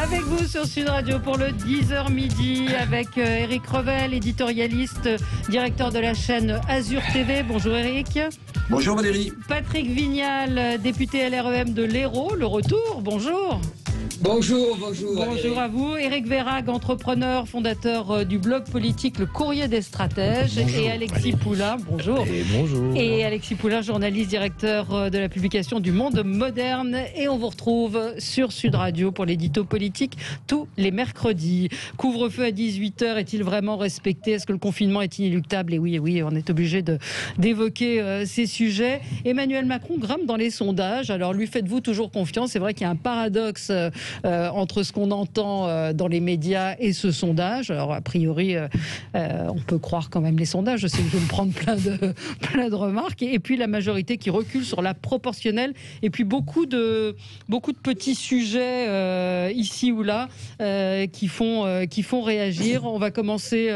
Avec vous sur Sud Radio pour le 10h midi avec Éric Revel, éditorialiste, directeur de la chaîne Azur TV. Bonjour Éric. Bonjour Valérie. Patrick Vignal, député LREM de l'Hérault, le retour. Bonjour. Bonjour. Bonjour à vous. Éric Verhaeghe, entrepreneur, fondateur du blog politique Le Courrier des Stratèges. Bonjour. Et Alexis Poulain, bonjour. Bonjour. Et Alexis Poulain, journaliste, directeur de la publication du Monde Moderne. Et on vous retrouve sur Sud Radio pour l'édito politique tous les mercredis. Couvre-feu à 18h, est-il vraiment respecté? Est-ce que le confinement est inéluctable? Et oui, on est obligé d'évoquer ces sujets. Emmanuel Macron grimpe dans les sondages. Alors lui, faites-vous toujours confiance? C'est vrai qu'il y a un paradoxe entre ce qu'on entend dans les médias et ce sondage. Alors a priori, on peut croire quand même les sondages. Je sais que je vais me prendre plein de remarques. Et puis la majorité qui recule sur la proportionnelle. Et puis beaucoup de petits sujets ici ou là qui font réagir. On va commencer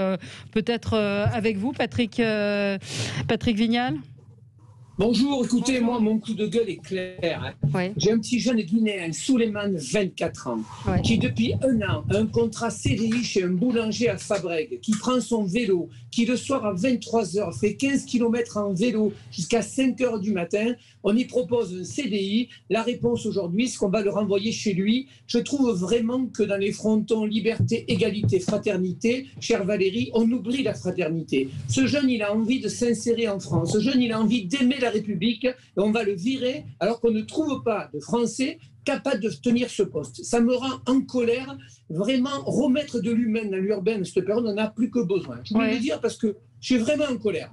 peut-être avec vous, Patrick Vignal. Bonjour, écoutez, moi, mon coup de gueule est clair. Ouais. J'ai un petit jeune Guinéen, Souleymane, 24 ans, qui depuis 1 an a un contrat CDI chez un boulanger à Fabrègues, qui prend son vélo, qui le soir à 23h fait 15 km en vélo jusqu'à 5h du matin. On y propose un CDI. La réponse aujourd'hui, c'est qu'on va le renvoyer chez lui. Je trouve vraiment que dans les frontons liberté, égalité, fraternité, chère Valérie, on oublie la fraternité. Ce jeune, il a envie de s'insérer en France. Ce jeune, il a envie d'aimer la République et on va le virer alors qu'on ne trouve pas de Français capable de tenir ce poste. Ça me rend en colère. Vraiment, remettre de l'humain dans l'urbain, cette période, on n'en a plus que besoin. Je voulais le dire parce que je suis vraiment en colère.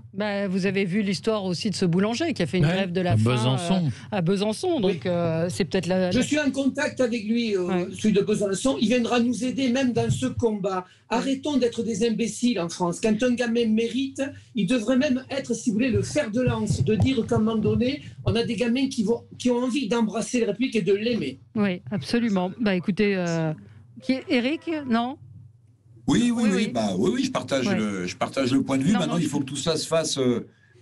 Vous avez vu l'histoire aussi de ce boulanger qui a fait une grève de la faim à Besançon. Donc c'est peut-être Je suis en contact avec lui, celui de Besançon. Il viendra nous aider même dans ce combat. Arrêtons d'être des imbéciles en France. Quand un gamin mérite, il devrait même être, si vous voulez, le fer de lance, de dire qu'à un moment donné, on a des gamins qui ont envie d'embrasser la République et de l'aimer. Oui, absolument. Écoutez, Éric, non ? Oui, je partage le point de vue. Maintenant, il faut que tout ça se fasse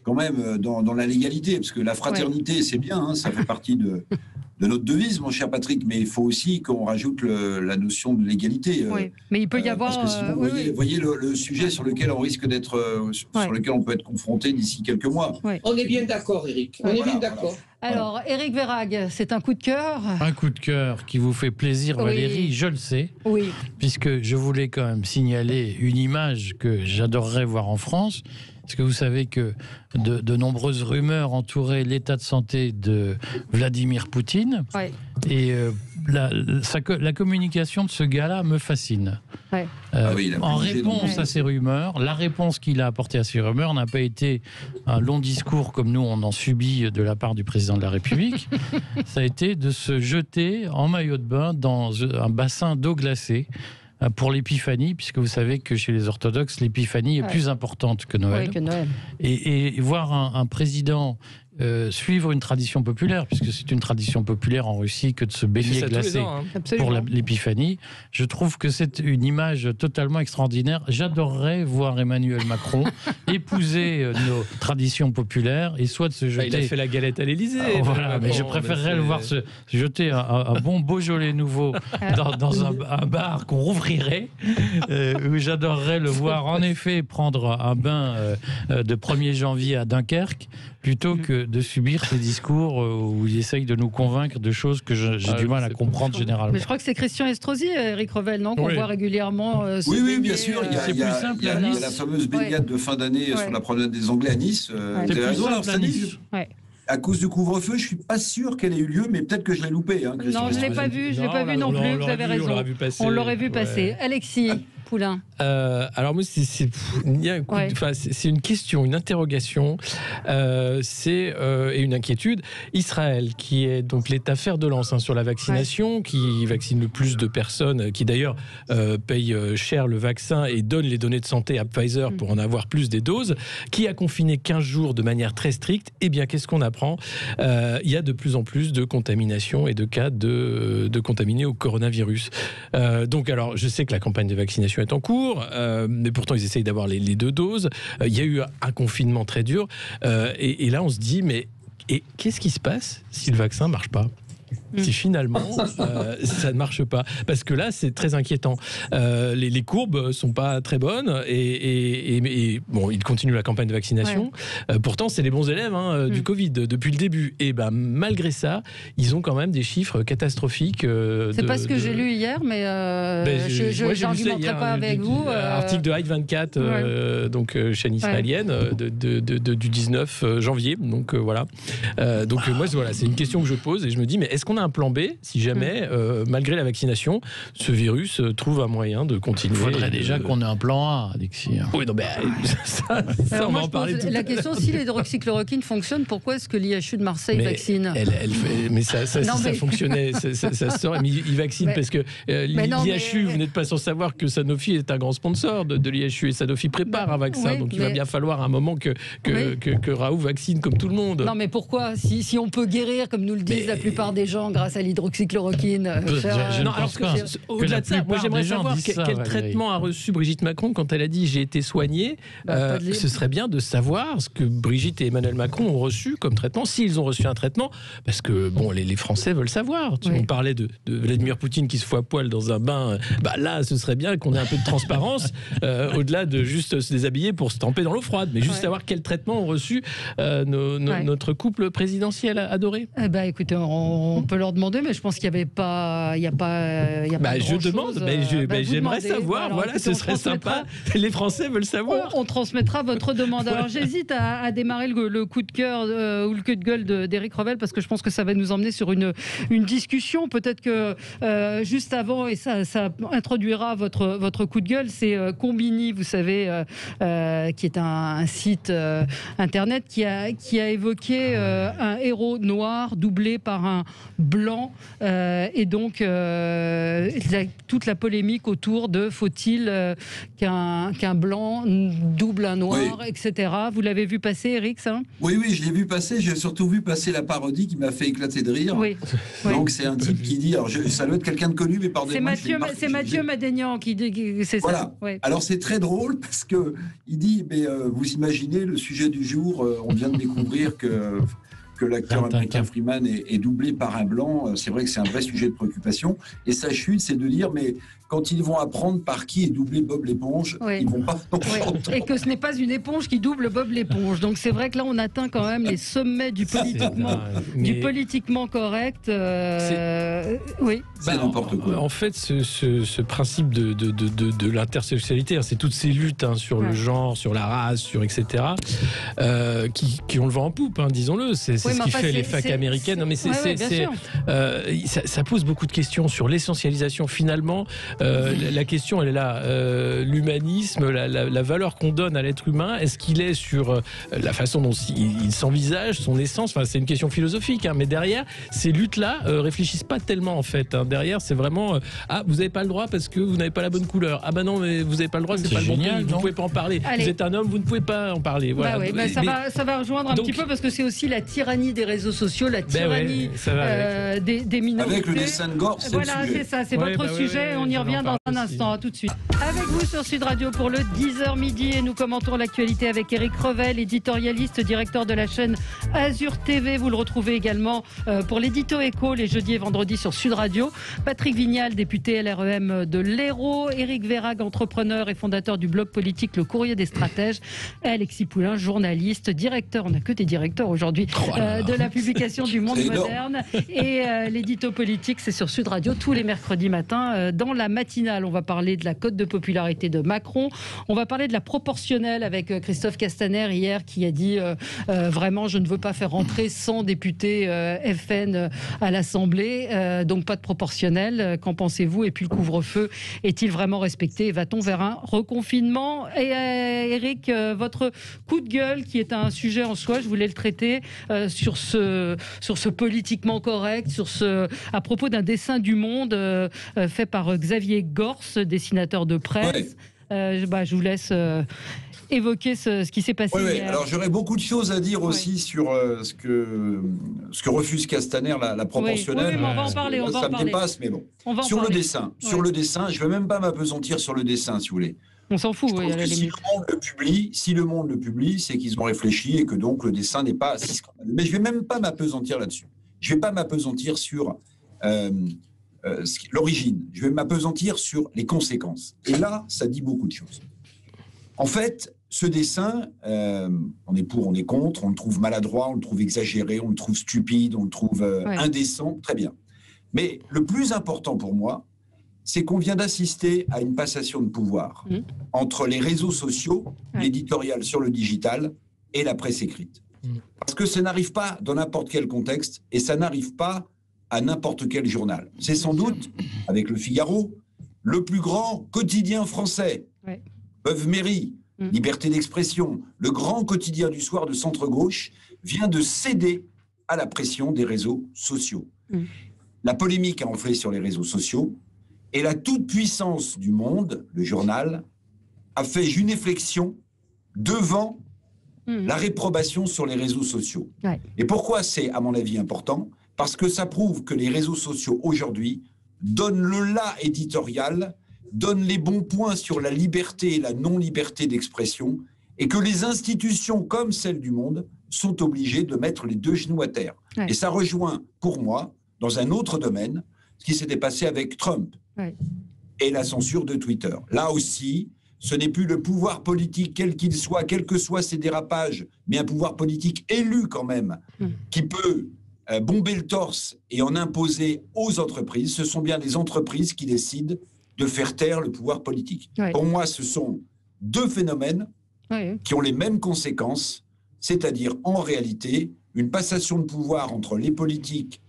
quand même dans la légalité, parce que la fraternité, c'est bien, ça fait partie de notre devise, mon cher Patrick, mais il faut aussi qu'on rajoute la notion de l'égalité. Mais il peut y avoir... Parce que sinon, vous voyez le sujet sur lequel on risque d'être, sur lequel on peut être confronté d'ici quelques mois. On est bien d'accord, Éric. On est bien d'accord. Alors, Éric Verhaeghe, c'est un coup de cœur. Un coup de cœur qui vous fait plaisir, Valérie, je le sais. Oui. Puisque je voulais quand même signaler une image que j'adorerais voir en France. Parce que vous savez que de nombreuses rumeurs entouraient l'état de santé de Vladimir Poutine. Ouais. Et la communication de ce gars-là me fascine. Ouais. En réponse à ces rumeurs, la réponse qu'il a apportée à ces rumeurs n'a pas été un long discours comme nous on en subit de la part du président de la République. Ça a été de se jeter en maillot de bain dans un bassin d'eau glacée pour l'épiphanie, puisque vous savez que chez les orthodoxes, l'épiphanie est plus importante que Noël. Et voir un président suivre une tradition populaire, puisque c'est une tradition populaire en Russie que de se baigner glacé pour l'épiphanie. Je trouve que c'est une image totalement extraordinaire. J'adorerais voir Emmanuel Macron épouser nos traditions populaires et soit de se jeter... Il a fait la galette à l'Élysée. Mais je préférerais le voir se jeter un bon Beaujolais nouveau dans un bar qu'on rouvrirait. J'adorerais le voir en effet prendre un bain de 1er janvier à Dunkerque, plutôt que de subir ces discours où il essaye de nous convaincre de choses que j'ai du mal à comprendre généralement. Mais je crois que c'est Christian Estrosi, Éric Revel, non, qu'on voit régulièrement. Oui, bien sûr. Il y a la fameuse baignade de fin d'année sur la promenade des Anglais à Nice. C'est plus simple à Nice. À cause du couvre-feu, je suis pas sûr qu'elle ait eu lieu, mais peut-être que je l'ai loupé. Non, je l'ai pas vu, non plus. Vous avez raison. On l'aurait vu passer. Alexis Poulain. Alors moi, c'est une question, une interrogation, et une inquiétude. Israël, qui est donc l'État fer de lance sur la vaccination, qui vaccine le plus de personnes, qui d'ailleurs paye cher le vaccin et donne les données de santé à Pfizer pour en avoir plus des doses, qui a confiné 15 jours de manière très stricte. Eh bien, qu'est-ce qu'on apprend ? Il y a de plus en plus de contamination et de cas de contaminés au coronavirus. Donc, alors, je sais que la campagne de vaccination est en cours, mais pourtant ils essayent d'avoir les 2 doses. Il y a eu un confinement très dur, et là on se dit, mais qu'est-ce qui se passe si le vaccin ne marche pas ? si finalement ça ne marche pas. Parce que là, c'est très inquiétant. Les courbes sont pas très bonnes et bon, ils continuent la campagne de vaccination. Pourtant, c'est les bons élèves du Covid depuis le début. Et malgré ça, ils ont quand même des chiffres catastrophiques. C'est pas ce que j'ai lu hier, mais je n'argumenterai pas avec vous. Article de High 24, donc chaîne israélienne, du 19 janvier. Donc voilà. Moi, voilà, c'est une question que je pose et je me dis, mais est-ce qu'on a un plan B si jamais, malgré la vaccination, ce virus trouve un moyen de continuer? Il faudrait déjà qu'on ait un plan A, Alexis. Oui, non, mais ça on va en parler tout à l'heure. La question, si l'hydroxychloroquine fonctionne, pourquoi est-ce que l'IHU de Marseille vaccine? Mais ça fonctionnait, ça sort. Mais il vaccine parce que l'IHU, vous n'êtes pas sans savoir que Sanofi est un grand sponsor de l'IHU et Sanofi prépare un vaccin. Donc il va bien falloir à un moment que Raoult vaccine comme tout le monde. Non, mais pourquoi? Si on peut guérir, comme nous le disent la plupart des gens, grâce à l'hydroxychloroquine. Au-delà de ça, moi j'aimerais savoir quel traitement a reçu Brigitte Macron quand elle a dit j'ai été soignée. Ce serait bien de savoir ce que Brigitte et Emmanuel Macron ont reçu comme traitement, s'ils ont reçu un traitement, parce que bon, les Français veulent savoir. On parlait de Vladimir Poutine qui se fout à poil dans un bain. Là, ce serait bien qu'on ait un peu de transparence, au-delà de juste se déshabiller pour se tremper dans l'eau froide, mais juste savoir quel traitement ont reçu notre couple présidentiel adoré. Écoutez, on peut leur demander, mais je pense qu'il n'y avait pas, je demande, mais j'aimerais savoir. Voilà, ce serait sympa. Les Français veulent savoir. On transmettra votre demande. Alors j'hésite à démarrer le coup de cœur ou le coup de gueule d'Éric Revel, parce que je pense que ça va nous emmener sur une discussion. Peut-être que juste avant, et ça introduira votre coup de gueule, c'est Combini, vous savez, qui est un site internet qui a évoqué un héros noir doublé par un blanc, et donc toute la polémique autour de faut-il qu'un blanc double un noir, etc. Vous l'avez vu passer, Eric, ça? Oui, je l'ai vu passer. J'ai surtout vu passer la parodie qui m'a fait éclater de rire. Donc c'est un type qui dit, alors ça doit être quelqu'un de connu, mais pardonnez-moi. C'est Mathieu Madénian qui dit, c'est ça. Voilà. Alors c'est très drôle parce que il dit, vous imaginez le sujet du jour, on vient de découvrir que l'acteur américain Freeman est doublé par un blanc. C'est vrai que c'est un vrai sujet de préoccupation. Et sa chute, c'est de dire, mais quand ils vont apprendre par qui est doublé Bob l'éponge, ils vont pas et que ce n'est pas une éponge qui double Bob l'éponge. Donc c'est vrai que là, on atteint quand même les sommets du politiquement correct. C'est n'importe quoi. En fait, ce principe de l'intersexualité, c'est toutes ces luttes sur le genre, sur la race, sur etc., qui ont le vent en poupe, disons-le. C'est ce qui fait les facs américaines. Non, mais ça pose beaucoup de questions sur l'essentialisation. Finalement, la question, elle est là. L'humanisme, la valeur qu'on donne à l'être humain, est-ce qu'il est sur la façon dont il s'envisage, son essence? Enfin, c'est une question philosophique, mais derrière, ces luttes-là réfléchissent pas tellement, en fait. Derrière, c'est vraiment vous n'avez pas le droit parce que vous n'avez pas la bonne couleur. Non, mais vous n'avez pas le droit, c'est pas le bon pays, vous ne pouvez pas en parler. Allez. Vous êtes un homme, vous ne pouvez pas en parler. Voilà. Ça va rejoindre un petit peu, parce que c'est aussi la tyrannie des réseaux sociaux, la tyrannie des minorités. Avec le dessin de Gorse, c'est ça, c'est votre sujet. On y revient dans un instant. Tout de suite. Avec vous sur Sud Radio pour le 10h midi, et nous commentons l'actualité avec Éric Revel, éditorialiste, directeur de la chaîne Azur TV. Vous le retrouvez également pour l'édito Écho les jeudis et vendredis sur Sud Radio. Patrick Vignal, député LREM de l'Hérault. Éric Verhaeghe, entrepreneur et fondateur du blog politique Le Courrier des Stratèges. Et Alexis Poulain, journaliste, directeur, on n'a que des directeurs aujourd'hui, de la publication du Monde Moderne. Et l'édito politique, c'est sur Sud Radio tous les mercredis matins dans la matinale. On va parler de la cote de popularité de Macron. On va parler de la proportionnelle avec Christophe Castaner hier, qui a dit vraiment, je ne veux pas faire rentrer 100 députés FN à l'Assemblée, donc pas de proportionnelle. Qu'en pensez-vous? Et puis le couvre-feu, est-il vraiment respecté? Va-t-on vers un reconfinement? Et Éric, votre coup de gueule, qui est un sujet en soi, je voulais le traiter sur ce politiquement correct, à propos d'un dessin du Monde fait par Xavier Gorce, dessinateur de presse. Je vous laisse évoquer ce qui s'est passé hier. Alors j'aurais beaucoup de choses à dire aussi sur ce que refuse Castaner, la proportionnelle. Mais on va en parler. Ça me dépasse, mais bon. Sur le dessin, je ne vais même pas m'apesantir sur le dessin, si vous voulez. On s'en fout. Si le Monde le publie, c'est qu'ils ont réfléchi et que donc le dessin n'est pas si scandaleux. Mais je ne vais même pas m'apesantir là-dessus. Je ne vais pas m'apesantir sur l'origine, je vais m'appesantir sur les conséquences. Et là, ça dit beaucoup de choses. En fait, ce dessin, on est pour, on est contre, on le trouve maladroit, on le trouve exagéré, on le trouve stupide, on le trouve indécent, très bien. Mais le plus important pour moi, c'est qu'on vient d'assister à une passation de pouvoir entre les réseaux sociaux, l'éditorial sur le digital et la presse écrite. Parce que ça n'arrive pas dans n'importe quel contexte et ça n'arrive pas à n'importe quel journal. C'est sans doute, avec Le Figaro, le plus grand quotidien français. Veuve Mairie, Liberté d'expression, le grand quotidien du soir de centre-gauche vient de céder à la pression des réseaux sociaux. La polémique a enflé sur les réseaux sociaux et la toute-puissance du Monde, le journal, a fait une inflexion devant la réprobation sur les réseaux sociaux. Et pourquoi c'est, à mon avis, important ? Parce que ça prouve que les réseaux sociaux, aujourd'hui, donnent le là éditorial, donnent les bons points sur la liberté et la non-liberté d'expression, et que les institutions, comme celle du Monde, sont obligées de mettre les deux genoux à terre. Et ça rejoint, pour moi, dans un autre domaine, ce qui s'était passé avec Trump et la censure de Twitter. Là aussi, ce n'est plus le pouvoir politique, quel qu'il soit, quels que soient ses dérapages, mais un pouvoir politique élu quand même, qui peut bomber le torse et en imposer aux entreprises. Ce sont bien les entreprises qui décident de faire taire le pouvoir politique. Pour moi, ce sont deux phénomènes qui ont les mêmes conséquences, c'est-à-dire en réalité une passation de pouvoir entre les politiques,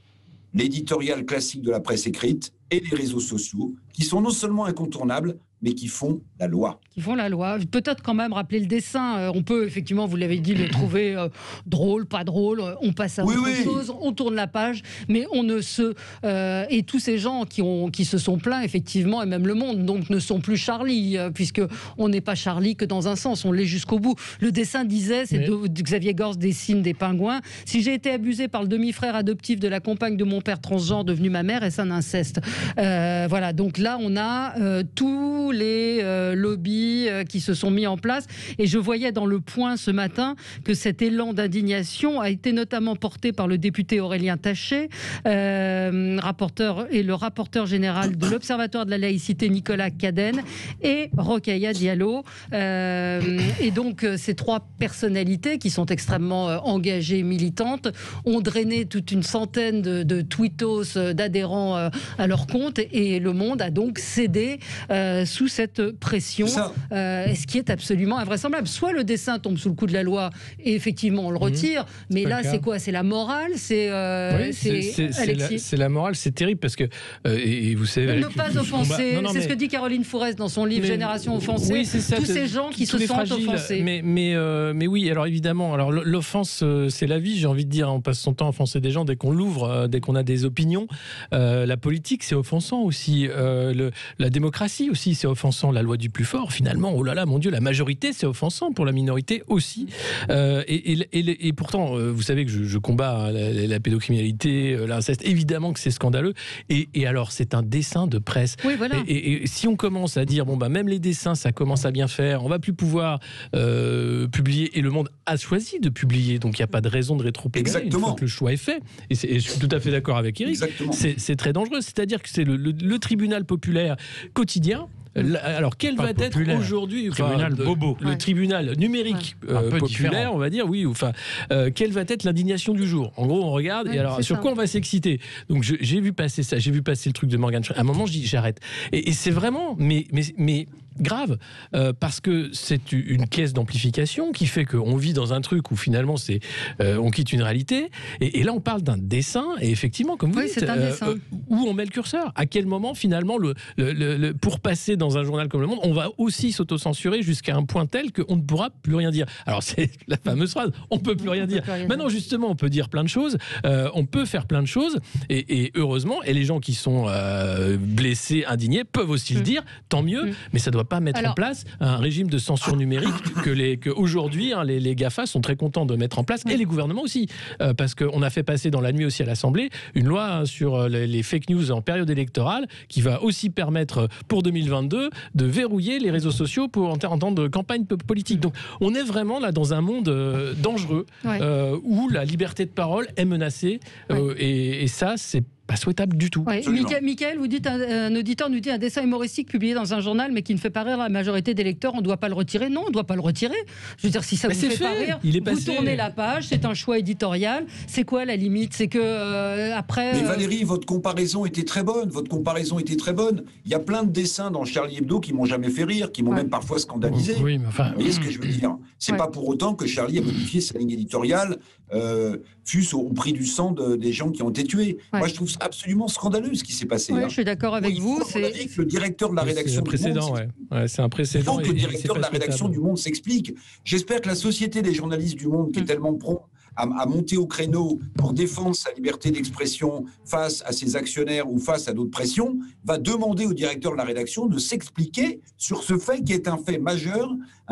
l'éditorial classique de la presse écrite et les réseaux sociaux, qui sont non seulement incontournables, mais qui font la loi. Qui font la loi. Peut-être quand même rappeler le dessin. On peut, effectivement, vous l'avez dit, le trouver drôle, pas drôle. On passe à autre chose, on tourne la page, mais on ne se... et tous ces gens qui se sont plaints, effectivement, et même Le Monde, donc ne sont plus Charlie, puisqu'on n'est pas Charlie que dans un sens, on l'est jusqu'au bout. Le dessin disait, Xavier Gorce dessine des pingouins. Si j'ai été abusé par le demi-frère adoptif de la compagne de mon père transgenre devenue ma mère, est-ce un inceste ? Voilà, donc là, on a tous les lobbies qui se sont mis en place. Et je voyais dans Le Point ce matin que cet élan d'indignation a été notamment porté par le député Aurélien Taché, rapporteur et le rapporteur général de l'Observatoire de la laïcité Nicolas Cadenne et Rokhaya Diallo. Et donc ces trois personnalités qui sont extrêmement engagées, militantes, ont drainé toute une centaine de tweetos d'adhérents à leur compte et Le Monde a donc cédé sous cette pression, ce qui est absolument invraisemblable. Soit le dessin tombe sous le coup de la loi et effectivement on le retire, mais là c'est quoi ? C'est la morale ? C'est la morale, c'est terrible parce que et vous savez, ne pas offenser, c'est ce que dit Caroline Fourest dans son livre Génération offensée. Oui, c'est ça, tous ces gens qui se sentent offensés. Mais oui, alors évidemment, alors l'offense c'est la vie, j'ai envie de dire, on passe son temps à offenser des gens dès qu'on l'ouvre, dès qu'on a des opinions. La politique c'est offensant aussi, la démocratie aussi c'est offensant, la loi du plus fort finalement, oh là là mon Dieu, la majorité c'est offensant pour la minorité aussi. Et pourtant vous savez que je combats la pédocriminalité, l'inceste, évidemment que c'est scandaleux, et alors c'est un dessin de presse. Oui, voilà. Et si on commence à dire même les dessins ça commence à bien faire, on va plus pouvoir publier, et Le Monde a choisi de publier, donc il n'y a pas de raison de rétropédaler une fois que le choix est fait, et je suis tout à fait d'accord avec Eric. C'est très dangereux, c'est-à-dire que c'est le tribunal populaire quotidien. Alors, quel va être aujourd'hui le tribunal numérique populaire, on va dire, quelle va être l'indignation du jour ? En gros, on regarde, et alors sur quoi on va s'exciter ? Donc, j'ai vu passer ça, j'ai vu passer le truc de Morgan Schreiber. À un moment, je dis j'arrête. Et c'est vraiment, mais grave, parce que c'est une caisse d'amplification qui fait qu'on vit dans un truc où finalement on quitte une réalité, et là on parle d'un dessin, et effectivement comme vous dites, où on met le curseur, à quel moment finalement pour passer dans un journal comme Le Monde, on va aussi s'autocensurer jusqu'à un point tel qu'on ne pourra plus rien dire. Alors c'est la fameuse phrase, on peut plus rien dire. Maintenant justement on peut dire plein de choses, on peut faire plein de choses, et heureusement, et les gens qui sont blessés, indignés peuvent aussi le dire, tant mieux, mais ça doit pas mettre en place un régime de censure numérique que aujourd'hui les GAFA sont très contents de mettre en place, et les gouvernements aussi, parce qu'on a fait passer dans la nuit aussi à l'Assemblée une loi sur les fake news en période électorale qui va aussi permettre pour 2022 de verrouiller les réseaux sociaux en temps de campagne politique. Donc on est vraiment là dans un monde dangereux où la liberté de parole est menacée, et ça c'est pas souhaitable du tout. Ouais. Michael, vous dites, un auditeur nous dit un dessin humoristique publié dans un journal mais qui ne fait pas rire la majorité des lecteurs, on ne doit pas le retirer. Non, on ne doit pas le retirer. Je veux dire, si ça vous fait pas rire, vous tournez la page, c'est un choix éditorial. C'est quoi la limite? C'est que après... Mais Valérie, votre comparaison était très bonne. Il y a plein de dessins dans Charlie Hebdo qui m'ont jamais fait rire, qui m'ont même parfois scandalisé. Oui, mais enfin... Vous voyez ce que je veux dire? C'est pas pour autant que Charlie a modifié sa ligne éditoriale, fût-ce au prix du sang des gens qui ont été tués. Moi, je trouve ça absolument scandaleux ce qui s'est passé. Je suis d'accord avec vous. C'est que le directeur de la rédaction du Monde, c'est un précédent. Il faut que le directeur de la rédaction du Monde s'explique. J'espère que la Société des journalistes du Monde, qui est tellement prompt à monter au créneau pour défendre sa liberté d'expression face à ses actionnaires ou face à d'autres pressions, va demander au directeur de la rédaction de s'expliquer sur ce fait qui est un fait majeur.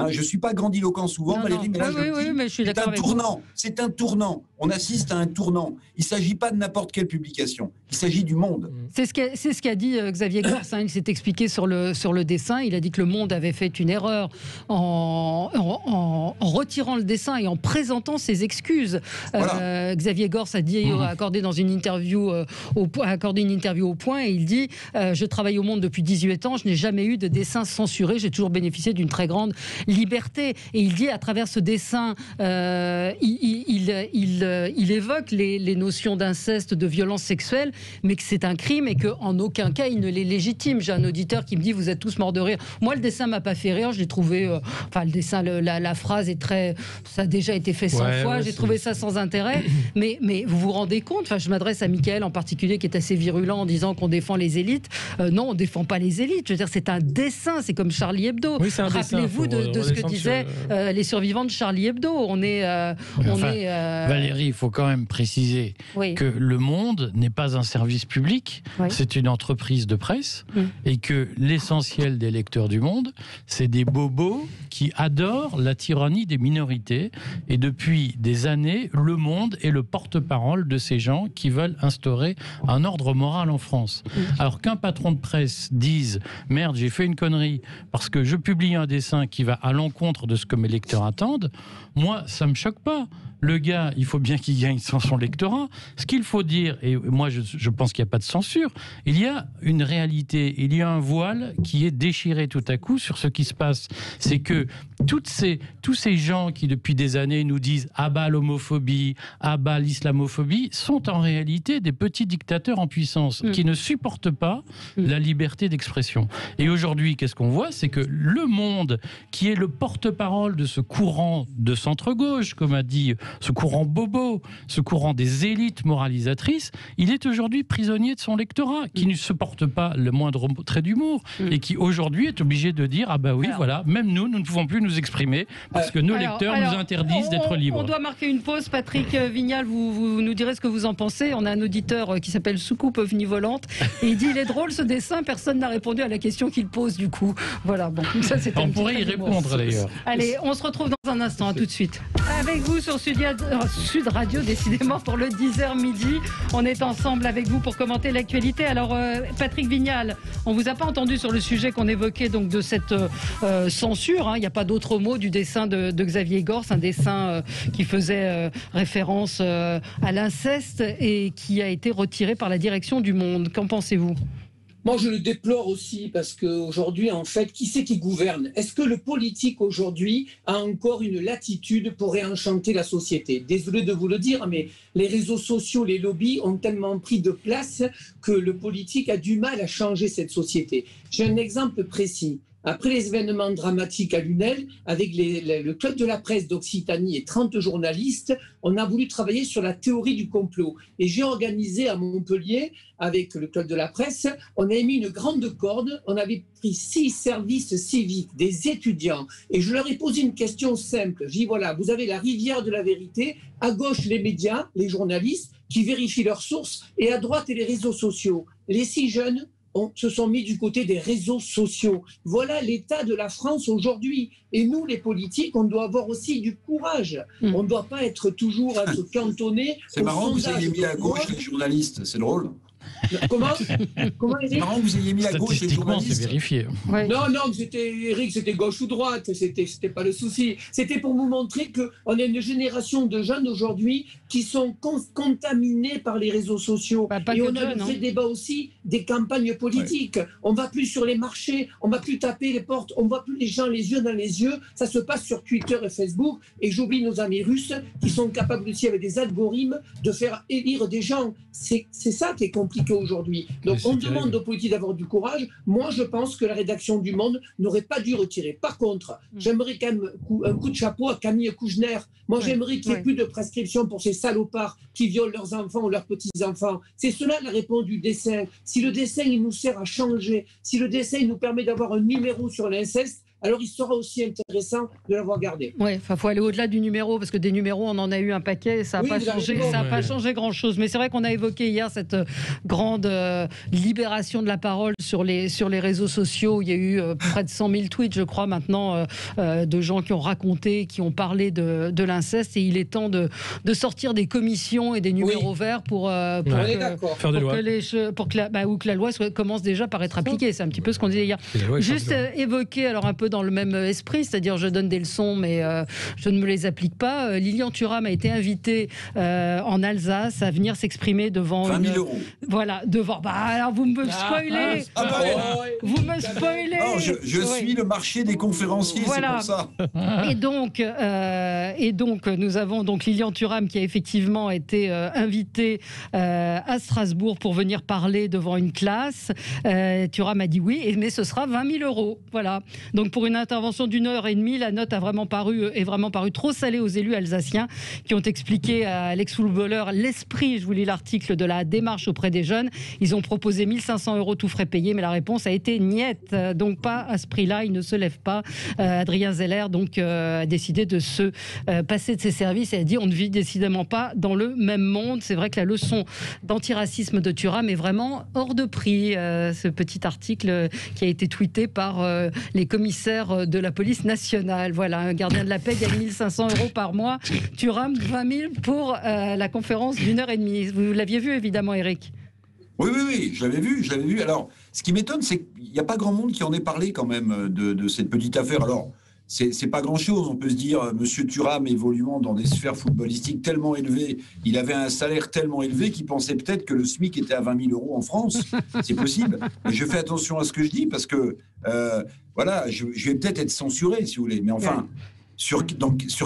Je ne suis pas grandiloquent souvent, Valérie, mais là mais je suis d'accord avec vous. C'est un tournant. On assiste à un tournant. Il ne s'agit pas de n'importe quelle publication. Il s'agit du Monde. C'est ce qu'a dit Xavier Gors. Il s'est expliqué sur le dessin. Il a dit que le Monde avait fait une erreur en retirant le dessin et en présentant ses excuses. Voilà. Xavier Gors a accordé une interview au Point et il dit je travaille au Monde depuis 18 ans, je n'ai jamais eu de dessin censuré, j'ai toujours bénéficié d'une très grande liberté. Et il dit à travers ce dessin, il évoque les notions d'inceste, de violence sexuelle, mais que c'est un crime et qu'en aucun cas il ne les légitime. J'ai un auditeur qui me dit vous êtes tous morts de rire. Moi le dessin m'a pas fait rire, je l'ai trouvé, le dessin, la phrase est très, ça a déjà été fait 100 fois, j'ai trouvé ça sans intérêt, mais vous vous rendez compte, je m'adresse à Michael en particulier qui est assez virulent en disant qu'on défend les élites. Non, on défend pas les élites. Je veux dire, c'est un dessin, c'est comme Charlie Hebdo. Oui, rappelez-vous de ce que disaient les survivants de Charlie Hebdo. Valérie, il faut quand même préciser que Le Monde n'est pas un service public, c'est une entreprise de presse, et que l'essentiel des lecteurs du Monde, c'est des bobos qui adorent la tyrannie des minorités, et depuis des années, Le Monde est le porte-parole de ces gens qui veulent instaurer un ordre moral en France. Alors qu'un patron de presse dise « Merde, j'ai fait une connerie parce que je publie un dessin qui va à l'encontre de ce que mes lecteurs attendent », moi, ça ne me choque pas. Le gars, il faut bien qu'il gagne sans son lectorat. Ce qu'il faut dire, et moi je pense qu'il n'y a pas de censure, il y a une réalité, il y a un voile qui est déchiré tout à coup sur ce qui se passe. C'est que tous ces gens qui depuis des années nous disent « abat l'homophobie, abat l'islamophobie » sont en réalité des petits dictateurs en puissance qui ne supportent pas la liberté d'expression. Et aujourd'hui, qu'est-ce qu'on voit? C'est que Le Monde, qui est le porte-parole de ce courant de centre-gauche, comme a dit ce courant bobo, ce courant des élites moralisatrices, il est aujourd'hui prisonnier de son lectorat, qui ne supporte pas le moindre trait d'humour, et qui aujourd'hui est obligé de dire « Ah bah oui, voilà, même nous ne pouvons plus nous exprimer, parce que nos lecteurs nous interdisent d'être libres. » On doit marquer une pause. Patrick Vignal, vous nous direz ce que vous en pensez. On a un auditeur qui s'appelle Soucoupe OVNI Volante, et il dit « Il est drôle ce dessin, personne n'a répondu à la question qu'il pose du coup. » Voilà, bon, ça c'était on pourrait y répondre d'ailleurs. Allez, on se retrouve dans un instant, à tout de suite. Avec vous sur Sud Radio, décidément, pour le 10h midi. On est ensemble avec vous pour commenter l'actualité. Alors, Patrick Vignal, on ne vous a pas entendu sur le sujet qu'on évoquait, donc de cette censure. Il n'y a pas d'autre mot du dessin de Xavier Gors, un dessin qui faisait référence à l'inceste et qui a été retiré par la direction du Monde. Qu'en pensez-vous ? Moi, je le déplore aussi parce qu'aujourd'hui, en fait, qui c'est qui gouverne? Est-ce que le politique, aujourd'hui, a encore une latitude pour réenchanter la société? Désolé de vous le dire, mais les réseaux sociaux, les lobbies ont tellement pris de place que le politique a du mal à changer cette société. J'ai un exemple précis. Après les événements dramatiques à Lunel, avec le Club de la presse d'Occitanie et 30 journalistes, on a voulu travailler sur la théorie du complot. Et j'ai organisé à Montpellier, avec le Club de la presse, on a mis une grande corde, on avait pris 6 services civiques, des étudiants, et je leur ai posé une question simple. J'ai dit, voilà, vous avez la rivière de la vérité, à gauche les médias, les journalistes, qui vérifient leurs sources, et à droite les réseaux sociaux. Les 6 jeunes se sont mis du côté des réseaux sociaux. Voilà l'état de la France aujourd'hui. Et nous, les politiques, on doit avoir aussi du courage. On ne doit pas être toujours à se cantonner. C'est marrant que vous ayez mis à gauche les journalistes, c'est drôle. Comment C'est marrant que vous ayez mis à gauche les journalistes. C'est vérifié. Ouais. Non, Eric, c'était gauche ou droite, c'était pas le souci. C'était pour vous montrer qu'on a une génération de jeunes aujourd'hui qui sont contaminés par les réseaux sociaux. Et on a le vrai débat aussi des campagnes politiques. Ouais. On va plus sur les marchés, on va plus taper les portes, on voit plus les gens les yeux dans les yeux. Ça se passe sur Twitter et Facebook. Et j'oublie nos amis russes qui sont capables aussi avec des algorithmes de faire élire des gens. C'est ça qui est compliqué aujourd'hui. Donc on demande aux politiques d'avoir du courage. Moi je pense que la rédaction du Monde n'aurait pas dû retirer. Par contre, j'aimerais quand même un coup de chapeau à Camille Kouchner. Moi j'aimerais qu'il n'y ait plus de prescription pour ces salopards qui violent leurs enfants ou leurs petits-enfants. C'est cela la réponse du dessin. Si le dessin il nous sert à changer, si le dessin il nous permet d'avoir un numéro sur l'inceste, alors il sera aussi intéressant de l'avoir gardé. Oui, il faut aller au-delà du numéro, parce que des numéros, on en a eu un paquet, ça n'a pas changé grand-chose. Mais c'est vrai qu'on a évoqué hier cette grande libération de la parole sur les réseaux sociaux. Il y a eu près de 100 000 tweets, je crois, maintenant, de gens qui ont raconté, qui ont parlé de l'inceste. Et il est temps de sortir des commissions et des numéros verts pour que la loi commence déjà par être appliquée. C'est un petit peu ce qu'on disait hier. Juste évoquer, alors un peu dans le même esprit, c'est-à-dire je donne des leçons mais je ne me les applique pas. Lilian Thuram a été invitée en Alsace à venir s'exprimer devant 20 000 euros. Voilà, devant. Alors vous me spoilez. Vous me spoilez. Non, je suis le marché des conférenciers, voilà. C'est pour ça. Et donc nous avons donc Lilian Thuram qui a effectivement été invitée à Strasbourg pour venir parler devant une classe. Thuram a dit oui, mais ce sera 20 000 euros. Voilà. Donc pour une intervention d'1h30, la note est vraiment paru trop salée aux élus alsaciens qui ont expliqué à l'ex-footballeur l'esprit, je vous lis l'article, de la démarche auprès des jeunes. Ils ont proposé 1 500 euros tout frais payés, mais la réponse a été niette. Donc pas à ce prix-là, il ne se lève pas. Adrien Zeller donc a décidé de se passer de ses services et a dit on ne vit décidément pas dans le même monde. C'est vrai que la leçon d'antiracisme de Thuram est vraiment hors de prix. Ce petit article qui a été tweeté par les commissaires de la police nationale. Voilà, un gardien de la paix gagne 1 500 euros par mois. Thuram, 20 000 pour la conférence d'1h30. Vous l'aviez vu évidemment, Eric? Oui, je l'avais vu. Alors, ce qui m'étonne, c'est qu'il n'y a pas grand monde qui en ait parlé quand même de cette petite affaire. Alors, c'est pas grand-chose. On peut se dire, Monsieur Thuram évoluant dans des sphères footballistiques tellement élevées, il avait un salaire tellement élevé qu'il pensait peut-être que le SMIC était à 20 000 euros en France. C'est possible. Mais je fais attention à ce que je dis parce que, voilà, je vais peut-être être censuré, si vous voulez. Mais enfin, sur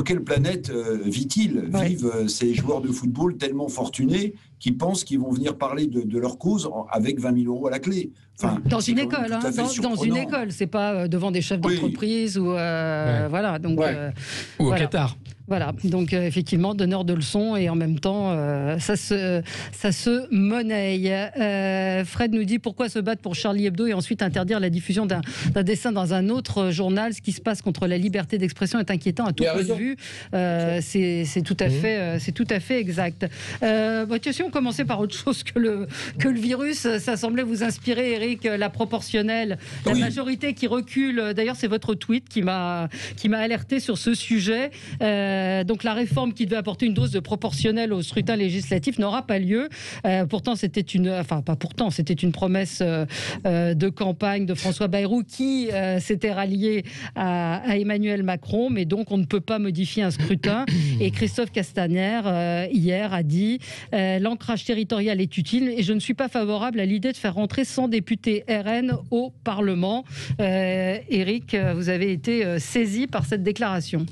quelle planète vit-il ? Vivent ces joueurs de football tellement fortunés qui pensent qu'ils vont venir parler de leur cause avec 20 000 euros à la clé. Enfin, dans une école, dans une école, c'est pas devant des chefs d'entreprise ou voilà. Donc ou au Qatar. Voilà, donc effectivement, donneur de leçons et en même temps, ça se monnaie. Fred nous dit pourquoi se battre pour Charlie Hebdo et ensuite interdire la diffusion d'un dessin dans un autre journal. Ce qui se passe contre la liberté d'expression est inquiétant à tout point de vue. C'est tout à fait exact. Si on commençait par autre chose que le virus, ça semblait vous inspirer, Eric, la proportionnelle, la majorité qui recule. D'ailleurs, c'est votre tweet qui m'a alerté sur ce sujet. Donc la réforme qui devait apporter une dose de proportionnelle au scrutin législatif n'aura pas lieu. Pourtant, c'était une promesse de campagne de François Bayrou qui s'était rallié à Emmanuel Macron, mais donc on ne peut pas modifier un scrutin. Et Christophe Castaner, hier, a dit l'ancrage territorial est utile et je ne suis pas favorable à l'idée de faire rentrer 100 députés RN au Parlement. Éric, vous avez été saisi par cette déclaration.